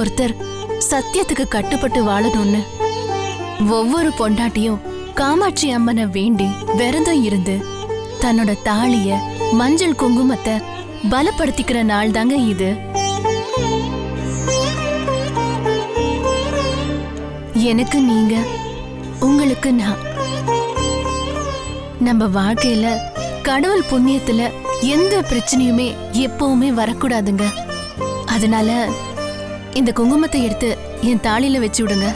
ஒருத்தருக்கு சத்தியத்துக்கு கட்டுப்பட்டு வாழணும்னு ஒவ்வொரு பொண்டாட்டியும் காமாட்சி அம்மனை வேண்டி விரதம் இருந்து தன்னோட தாலிய மஞ்சள் குங்குமத்தை பலப்படுத்திக்கிற நாள் தாங்க இது. எனக்கு நீங்க, உங்களுக்கு நான். நம்ம வாழ்க்கையில கடவுள் புண்ணியத்துல எந்த பிரச்சனையுமே எப்பவுமே வரக்கூடாதுங்க. அதனால இந்த குங்குமத்தை எடுத்து என் தாலியில வச்சு விடுங்க.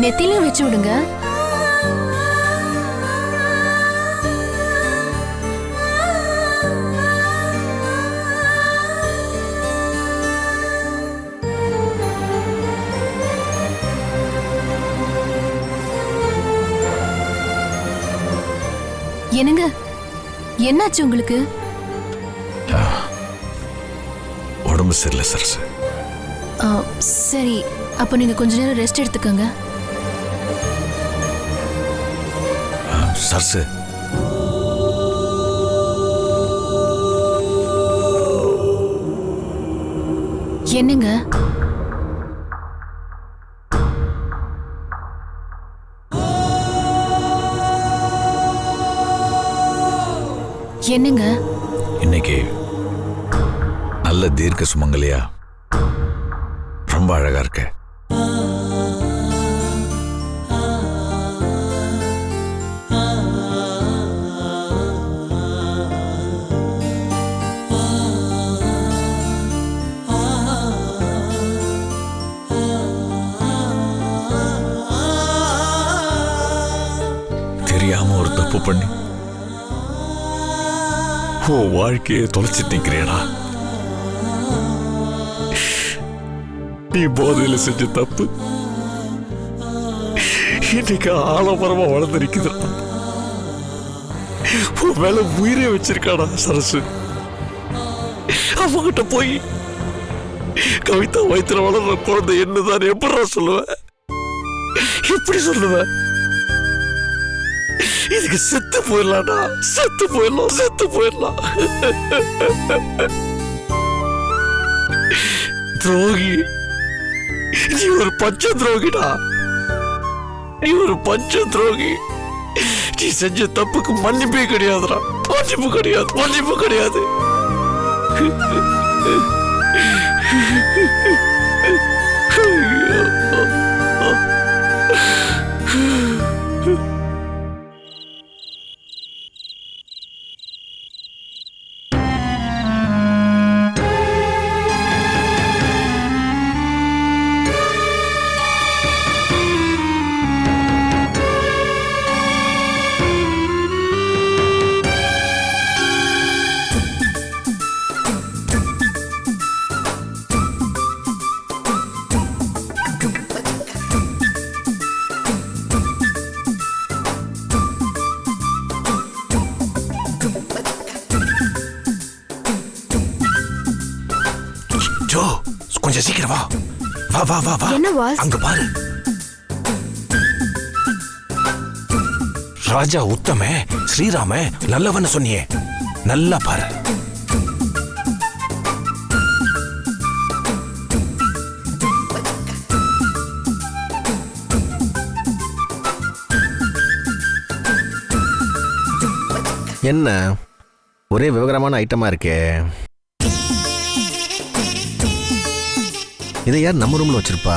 நெத்திலையும் வச்சு விடுங்க. என்னங்க, என்னாச்சு உங்களுக்கு? உடம்பு சரியில்லை சரசு. சரி, அப்போ நீங்க கொஞ்ச நேரம் ரெஸ்ட் எடுத்துக்கோங்க. சரசு, என்னங்க? என்னங்க? இன்னைக்கு நல்ல தீர்க்க சுமங்கலியா ரொம்ப அழகா இருக்க. தெரியாம ஒரு தப்பு பண்ணி உன் வாழ்க்கையை தொலைச்சிட்டு நிக்கிறேடா. நீ போதையில செஞ்ச தப்பு இன்னைக்கு ஆலமரமா வளர்ந்து நிக்குதுடா. உன் மேல உயிரே வச்சிருக்காடா சரசு. அவங்கிட்ட போய் கவிதா வயிற்றுல வளர்ற குழந்தை என்னதான் எப்படா சொல்லுவேன்? எப்படி சொல்லுவேன்? இதுக்கு செத்து போயிடலாம்டா, செத்து போயிடலாம், செத்து போயிடலாம். துரோகி, நீ ஒரு பச்சை துரோகிடா. நீ ஒரு பச்சை துரோகி. நீ செஞ்ச தப்புக்கு மன்னிப்பே கிடையாதுடா. மன்னிப்பு கிடையாது, மன்னிப்பு கிடையாது. ஜோ, கொஞ்சம் சீக்கிரம் வா. வா வா வா வா. என்ன வாஸ்? அங்க பாரு. ராஜா உத்தம, ஸ்ரீராம நல்லவன்னு சொன்னியே, நல்லா பாரு. என்ன ஒரே விவகாரமான ஐட்டமா இருக்கே. இதை யார் நம்ம ரூம்ல வச்சிருப்பா?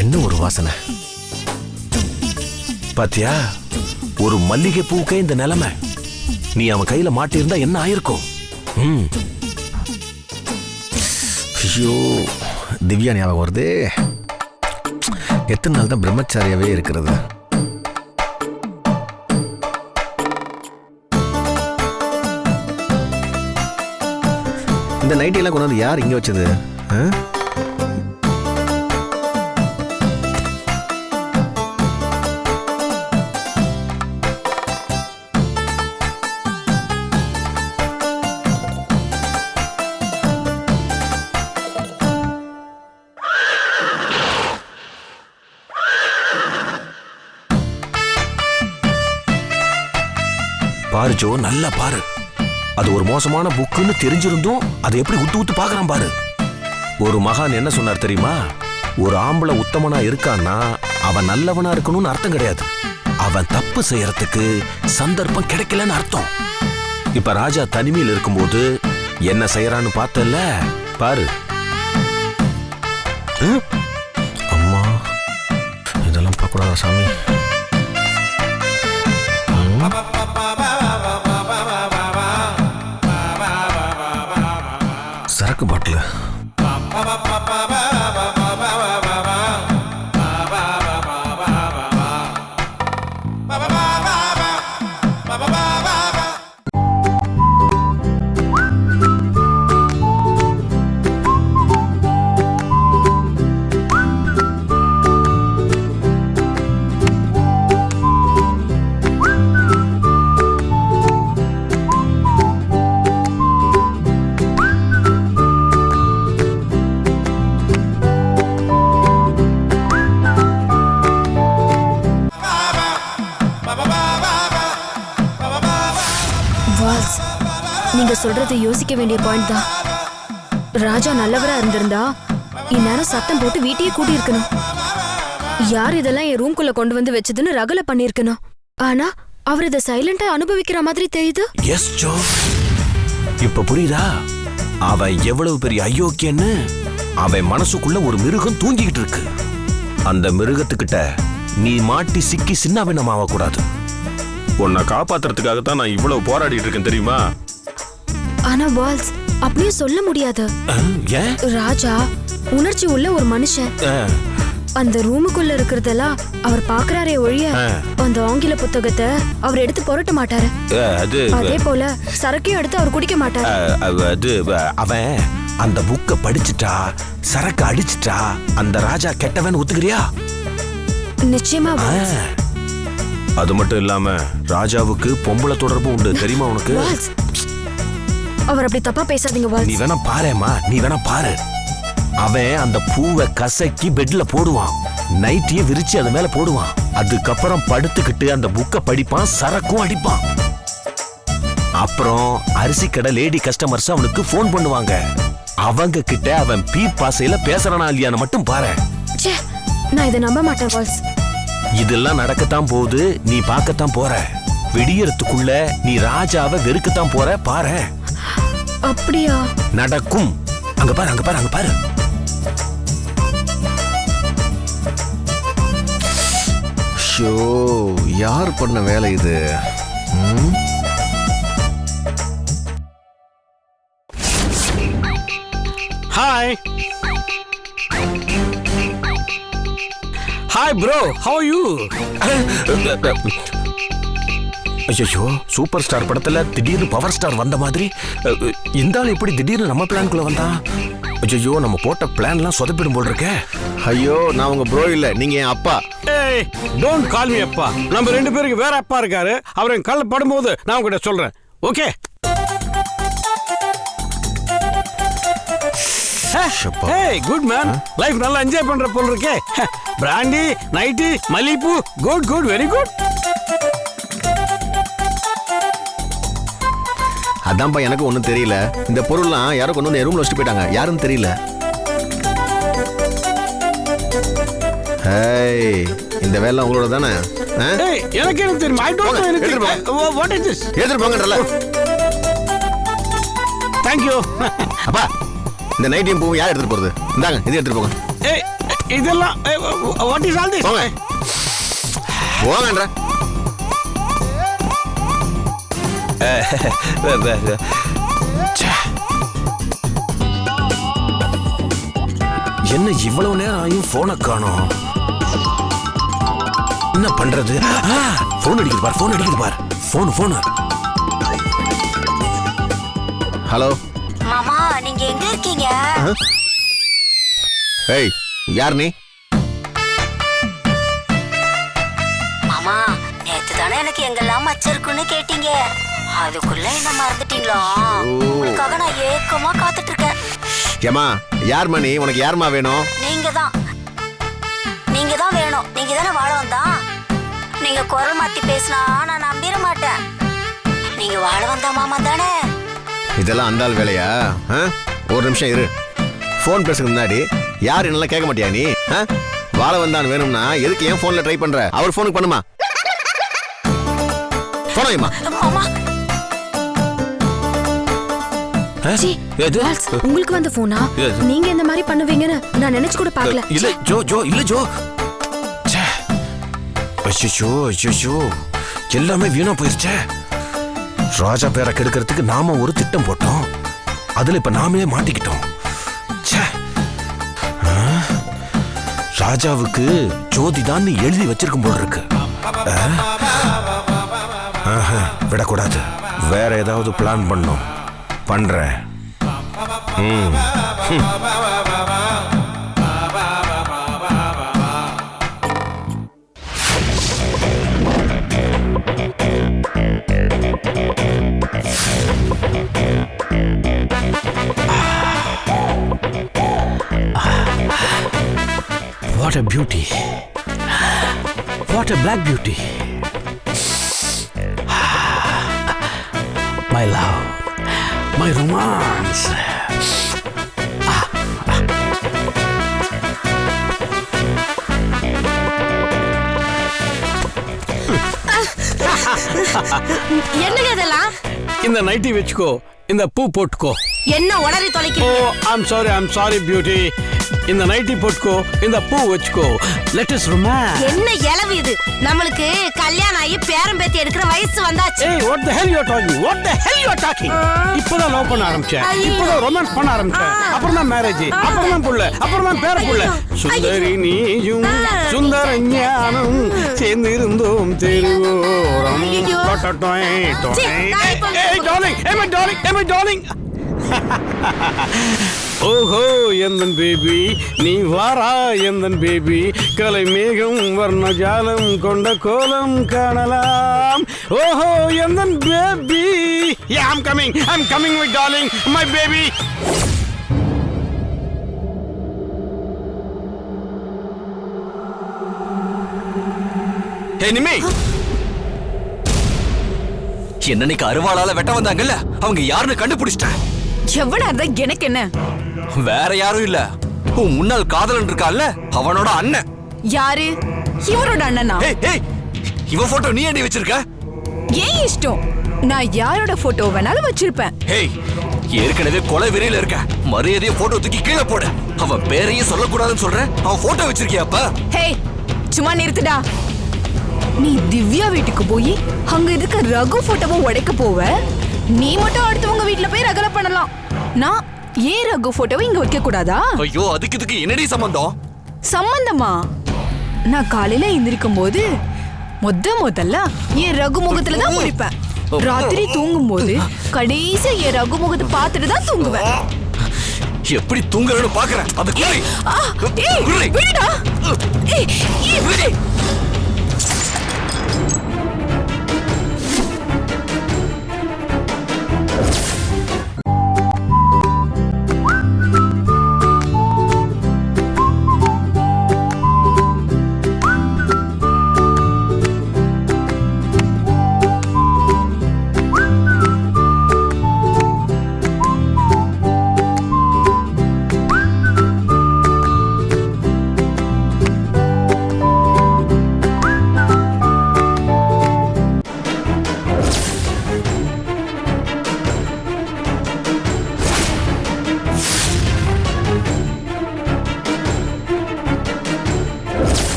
என்ன ஒரு வாசனை. பாத்தியா, ஒரு மல்லிகை பூக்கே இந்த நிலைமை. நீ அவன் கையில மாட்டியிருந்தா என்ன ஆயிருக்கும்? ஐயோ, திவ்யா ஞாபகம் வருது. எத்தனை நாள் தான் பிரம்மச்சாரியாவே இருக்கிறது? இந்த நைட்டி எல்லாம் கொண்டு வந்து யார் இங்க வச்சது? பாரு ஜோ, நல்லா பாரு. அது ஒரு மோசமான புக்குன்னு தெரிஞ்சிருந்தும் அதை எப்படி உத்து உத்து பாக்குறான் பாரு. ஒரு மகான் என்ன சொன்னார் தெரியுமா? ஒரு ஆம்பளை உத்தமனா இருக்கான்னா அவன் நல்லவனா இருக்கணும்னு அர்த்தம் கிடையாது. அவன் தப்பு செய்யறதுக்கு சந்தர்ப்பம் கிடைக்கலன்னு அர்த்தம். இப்ப ராஜா தனிமையில் இருக்கும்போது என்ன செய்யறான்னு பார்த்தல பாரு. அம்மா, இதெல்லாம் பார்க்க கூடாதா சாமி? சரக்கு பாட்டில். நீங்க சொல்றது யோசிக்க வேண்டிய பாயிண்ட் தான். ராஜா நல்லவரா இருந்திருந்தா இந்நேரம் சத்தம் போட்டு வீட்டையே கூட்டி இருக்கணும். யார் இதெல்லாம் என் ரூம்குள்ள கொண்டு வந்து வச்சதுன்னு ரகல பண்ணிருக்கணும். ஆனா அவர் இதை சைலண்டா அனுபவிக்கிற மாதிரி தெரியுது. எஸ் ஜோ, இப்ப புரியுதா? அவன் எவ்வளவு பெரிய அயோக்கியன்னு. அவன் மனசுக்குள்ள ஒரு மிருகம் தூங்கிக்கிட்டு இருக்கு. அந்த மிருகத்துக்கிட்ட நீ மாட்டி சிக்கி சின்னாபின்னமாக கூடாது. உன்னை காப்பாத்துறதுக்காகத்தான் நான் இவ்வளவு போராடிட்டு இருக்கேன் தெரியுமா? ஆனா பால்ஸ், அப்படியே சொல்ல முடியாது. ராஜா உணர்ச்சி உள்ள ஒரு மனுஷன். அந்த ரூமுக்குள்ள இருக்கிறதெல்லாம் அவர் பாக்குறாரே ஒழிய அந்த ஆங்கில புத்தகத்தை அவர் எடுத்து புரட்ட மாட்டாரு. அதே போல சரக்கையும் எடுத்து அவர் குடிக்க மாட்டாரு. அவன் அந்த புக்க படிச்சுட்டா, சரக்கு அடிச்சுட்டா அந்த ராஜா கெட்டவன் ஒத்துக்கிறியா? நிச்சயமா. அது மட்டும் இல்லாம ராஜாவுக்கு பொம்பளை தொடர்பு உண்டு தெரியுமா உனக்கு? அவர் அப்படி தப்பா பேசாதீங்க. நீ வேணா பாருமா, நீ வேணா பாரு. அவன் அந்த பூவை கசக்கி பெட்ல போடுவான், நைட்டிய விரிச்சு அது மேல போடுவான். அதுக்கப்புறம் படுத்துக்கிட்டு அந்த புக்க படிப்பான், சரக்கும் அடிப்பான். அப்புறம் அரிசி கடை லேடி கஸ்டமர்ஸ் அவனுக்கு போன் பண்ணுவாங்க. அவங்க கிட்ட அவன் பீ பாசையில பேசுறானா இல்லையான்னு மட்டும் பாரு. நான் இதை நம்ப மாட்டேன் பால்ஸ். இதெல்லாம் நடக்கத்தான் போகுது, நீ பார்க்கத்தான் போற. விடியறதுக்குள்ள நீ ராஜாவை வெறுக்கத்தான் போற பாரு. அப்படியா? நடக்கும். அங்க பாரு, அங்க பாரு, அங்க பாரு. ஷோ, யார் பண்ண வேலை இது? Hi hi bro, how are you? ஐயோ, சூப்பர் ஸ்டார் படத்துல திடீர்னு பவர் ஸ்டார் வந்த மாதிரி இந்த ஆள் எப்படி திடீர்னு நம்ம பிளான்குள்ள வந்தான்? ஐயோ, நம்ம போட்ட பிளான்லாம் சொதப்பிடும் போல் இருக்கே. ஐயோ, நான் உங்க ப்ரோ இல்ல, நீங்க என் அப்பா. ஏய், டோன்ட் கால் மீ அப்பா. நம்ம ரெண்டு பேருக்கு வேற அப்பா இருக்காரு. அவர் என் கல்ல படும்போது நான் உங்ககிட்ட சொல்றேன். Okay? Hey, good man. Life நல்லா என்ஜாய் பண்ற போல இருக்கே. பிராண்டி, நைட்டி, மல்லிப்பூ, குட் குட், வெரி குட். அதான்ப்பா, எனக்கு ஒன்றும் தெரியல. இந்த பொருள்லாம் யாரோ கொண்டு வந்து ரூம்ல வச்சுட்டு போயிட்டாங்க. யாருன்னு தெரியல. இந்த வேலை உங்களோட தானே? எனக்கு என்ன தெரியும்? I don't know anything. What is this? எதிர்பாங்கன்றல. Thank you. அப்பா, இந்த நைட்டியும் பூவும் யார் எடுத்துட்டு போறது? இந்தாங்க, இது எடுத்துட்டு போங்க. இதெல்லாம் what is all this? போங்கன்ற. என்ன இவ்வளவு நேரம் ஆயும் போனை காணோம்? என்ன பண்றது? போன் அடிக்குது பார், போன் அடிக்குது பார். போன். ஹலோ மாமா, நீங்க எங்க இருக்கீங்க? ஏய், யார் நீ? மாமா, நேத்து தானே எனக்கு எங்கெல்லாம் மச்சிருக்குன்னு கேட்டீங்க. அதுக்குள்ள என்ன மறந்துட்டீங்களா? உங்களுக்காக நான் ஏக்கமா காத்துட்டு இருக்கேன். ஏமா, யார்மா நீ? உனக்கு யாருமா வேணும்? நீங்க தான் வேணும். நீங்க தானே வாழ வந்தா. நீங்க குரல் மாத்தி பேசினா நான் நம்பிட மாட்டேன். நீங்க வாழ வந்தா மாமா தானே? இதெல்லாம் அந்த ஆள் வேலையா? ஒரு நிமிஷம் இரு. போன் பேசுறதுக்கு முன்னாடி யார் என்னெல்லாம் கேட்க மாட்டியா நீ? வாழ வந்தான் வேணும்னா எதுக்கு ஏன் போன்ல ட்ரை பண்ற? அவர் போனுக்கு பண்ணுமா? போன் வைமா. மாமா, உங்களுக்கு வந்த போனா? நீங்க இந்த மாதிரி பண்ணுவீங்கன்னு நான் நினைச்சு கூட பார்க்கல. இல்ல ஜோ. ஐயோ, எல்லாமே வீணா போயிருச்சே. ராஜா பேரை கெடுக்கிறதுக்கு நாம ஒரு திட்டம் போட்டோம். அதுல இப்ப நாமே மாட்டிக்கிட்டோம். ராஜாவுக்கு ஜோதிதான் எழுதி வச்சிருக்கும் போல இருக்கு. விடக்கூடாது. வேற ஏதாவது பிளான் பண்ணும். பண்றேன். What a beauty. What a black beauty. My love. My romance. என்னங்க இதெல்லாம்? இந்த நைட்டி வச்சுக்கோ, இந்த பூ போட்டுக்கோ. என்ன உளறி தொலைக்க? ஓ, I'm sorry beauty. இந்த நைட்டி போட்டுக்கோ, இந்த பூ வச்சுக்கோ. Let us romance. என்ன இளவு இது? நம்மளுக்கு கல்யாணம் ஆகி பேரம் பேத்தி எடுக்கிற வயசு வந்தாச்சு. Hey, what the hell you are talking? இப்போதான் லவ் பண்ண ஆரம்பிச்சேன். இப்போதான் ரொமான்ஸ் பண்ண ஆரம்பிச்சேன். அப்புறம் தான் மேரேஜ், அப்புறம் தான் புள்ள, அப்புறம் தான் பேர புள்ள. சுந்தரி நீயும் சுந்தர ஞானம் சேர்ந்து இருந்தோம் தெருவோரம். Hey darling. ஓஹோ எந்தன் பேபி, நீ வாரா எந்தன் பேபி. கலை மேகம் வர்ண ஜாலம் கொண்ட கோலம் காணலாம். ஓஹோ எந்தன் baby. Yeah, I'm coming my darling, my baby. Hey நிமி, என்னன்னைக்கு அருவாளால வெட்ட வந்தாங்கல்ல, அவங்க யாருன்னு கண்டுபிடிச்சிட்டேன். எவ்வளவு அதான் எனக்கு என்ன? வேற யாரும் இல்ல, உன் முன்னாள் காதலன் இருக்கான்ல, அவனோட அண்ணன். யாரு? இவரோட அண்ணனா? இவ போட்டோ நீ ஏண்டி வச்சிருக்க? ஏன் இஷ்டம், நான் யாரோட போட்டோ வேணாலும் வச்சிருப்பேன். ஏற்கனவே கொலை வெறியில இருக்க, மரியாதையை போட்டோ தூக்கி கீழே போடு. அவன் பேரையே சொல்லக்கூடாதுன்னு சொல்ற, அவன் போட்டோ வச்சிருக்கியா? அப்ப சும்மா நிறுத்துடா. நீ திவ்யா வீட்டுக்கு போய் அங்க இருக்க ரகு போட்டோவை உடைக்க போவ. நீ மட்டும் அடுத்தவங்க வீட்டுல போய் ரகலை பண்ணலாம். நான் ஏன் ரகு போட்டோவை இங்க வைக்க கூடாதா? ஐயோ, அதுக்கு என்னடி சம்பந்தம்? சம்பந்தமா? நான் காலையில எந்திரிக்கும் போது முதல்ல என் ரகு முகத்துல தான் முடிப்பேன். ராத்திரி தூங்கும் போது கடைசி என் ரகு முகத்தை பார்த்துட்டு தான் தூங்குவேன். எப்படி தூங்குறன்னு பாக்குறேன். அது விடுடா. விடு.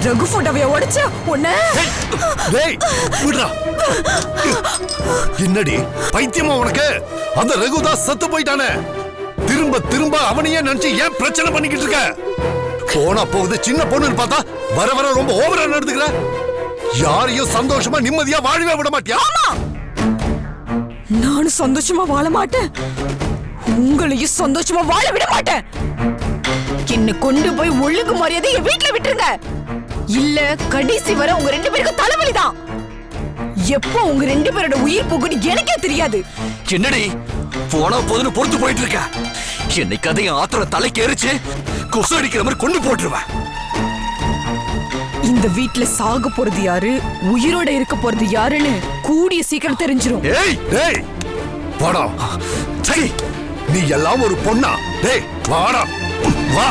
ரகு போட்டோவை உடைச்ச உன்ன டேய் விடுடா. என்னடி பைத்தியமா உனக்கு? அந்த ரகுதாஸ் செத்து போயிட்டானே, திரும்ப திரும்ப அவனையே நினைச்சு ஏன் பிரச்சனை பண்ணிக்கிட்டு இருக்க? போனா போகுது சின்ன பொண்ணுன்னு பார்த்தா வர வர ரொம்ப ஓவரா நடந்துக்கிற. யாரையும் சந்தோஷமா நிம்மதியா வாழவே விட மாட்டியா? நானும் சந்தோஷமா வாழ மாட்டேன், உங்களையும் சந்தோஷமா வாழ விட மாட்டேன். என்ன கொண்டு போய் ஒழுங்கு மரியாதை என் வீட்டுல விட்டுருங்க, இல்ல கடைசி வரை உங்க 2 பேருக்கும் தலைவலிதான். எப்போ உங்க 2 பேரோட உயிர் போகுன்னு எனக்கே தெரியாது. என்னடி போனா போதுன்னு பொறுத்து போயிட்டு இருக்க? என்னைக்கு அதையும் ஆத்திர தலைக்கு எரிச்சு கொசு அடிக்கிற மாதிரி கொண்டு போட்டுருவேன். இந்த வீட்டுல சாக போறது யாரு, உயிரோட இருக்க போறது யாருன்னு கூடிய சீக்கிரம் தெரிஞ்சிரும். ஏய் டேய் வாடா. சரி நீ எல்லாம் ஒரு பொண்ணா? டேய் வாடா வா.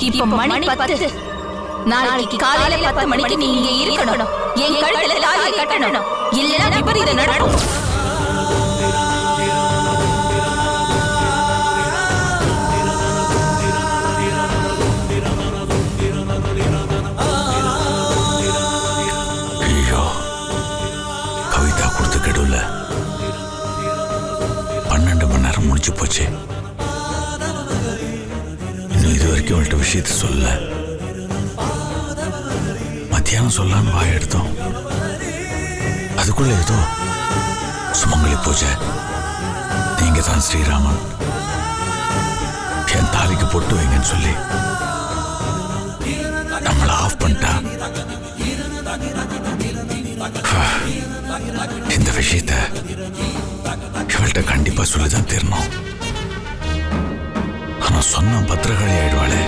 இப்ப மணி 10. நாளைக்கு காலையில 10 மணிக்கு நீ இங்க இருக்கணும். என் கழுத்துல தாலியை கட்டணும், இல்லைன்னா விபரீதம் நடக்கும். ஐயோ, கவிதா கொடுத்த கெடுல 12 மணி நேரம் முடிச்சு போச்சு. இன்னும் இது வரைக்கும் அவள்கிட்ட விஷயத்த சொல்ல. மத்தியானம் சொல்லான்னு வாய் எடுத்தோம், அதுக்குள்ள ஏதோ சுமங்கலி பூஜை, நீங்க தான் ஸ்ரீராமன், என் தாலிக்கு பொட்டு வைங்கன்னு சொல்லி நம்மள ஆஃப் பண்ணிட்டா. இந்த விஷயத்த இவள்கிட்ட கண்டிப்பா சொல்லிதான் தீரணும். ஆனா சொன்ன பத்திரகாளி ஆயிடுவாளே.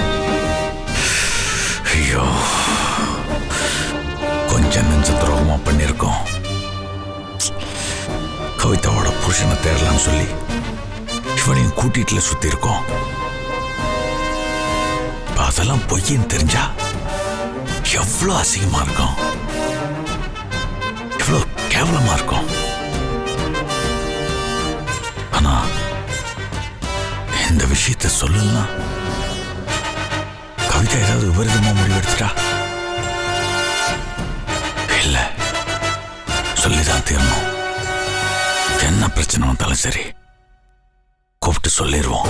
ஐயோ, கொஞ்சம் நெஞ்ச துரோகமா பண்ணிருக்கோம். கவிதாவோட புருஷனை தேடலான்னு சொல்லி இவளையும் கூட்டிட்டுல சுத்தி இருக்கோம். அதெல்லாம் பொய்ன்னு தெரிஞ்சா எவ்வளவு அசிங்கமா இருக்கும், எவ்வளவு கேவலமா இருக்கும். ஆனா இந்த விஷயத்தை சொல்லலாம், கவிதா ஏதாவது விபரீதமா முடிவெடுத்துட்டா. இல்ல, சொல்லிதான் தீரணும். என்ன பிரச்சனை வந்தாலும் சரி கூப்பிட்டு சொல்லிடுவோம்.